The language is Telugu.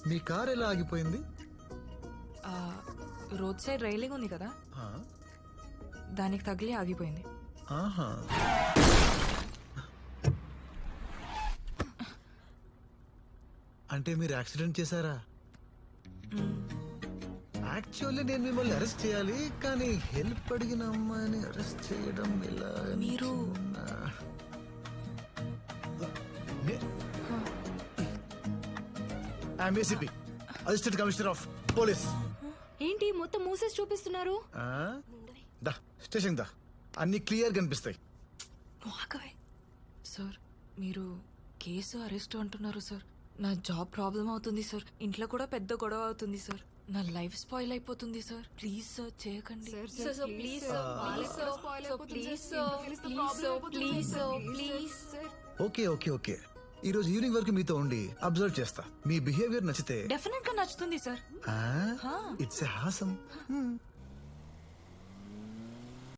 మీ కార్ ఎలా ఆగిపోయింది? రోడ్ సైడ్ రైలింగ్ ఉంది కదా, ఆ, దానికి తగిలి ఆగిపోయింది. ఆహా. అంటే మీరు యాక్సిడెంట్ చేశారా? యాక్చువల్లీ నేను మిమ్మల్ని అరెస్ట్ చేయాలి, కానీ హెల్ప్ అడిగిన అమ్మాయిని అరెస్ట్ చేయడం ఎలా? మీరు ACP assistant commissioner of police. ఏంటి మొత్తం మూసేసి చూపిస్తున్నారు? దా స్టేషన్ దా, అన్ని క్లియర్ కనిపిస్తాయి. సార్ మీరు కేసు అరెస్ట్ అంటున్నారు సార్. నా జాబ్ ప్రాబ్లం అవుతుంది సార్, ఇంట్లో కూడా పెద్ద గొడవ అవుతుంది సార్, నా లైఫ్ స్పాయిల్ అయిపోతుంది సార్. ప్లీజ్ సార్ చేయకండి. ఓకే ఓకే ఓకే, ఈ రోజు ఈవినింగ్ వరకు మీతో ఉండి అబ్జర్వ్ చేస్తా. మీ బిహేవియర్ నచ్చితే డెఫినెట్ గా నచ్చుతుంది సార్. It's a Haasam.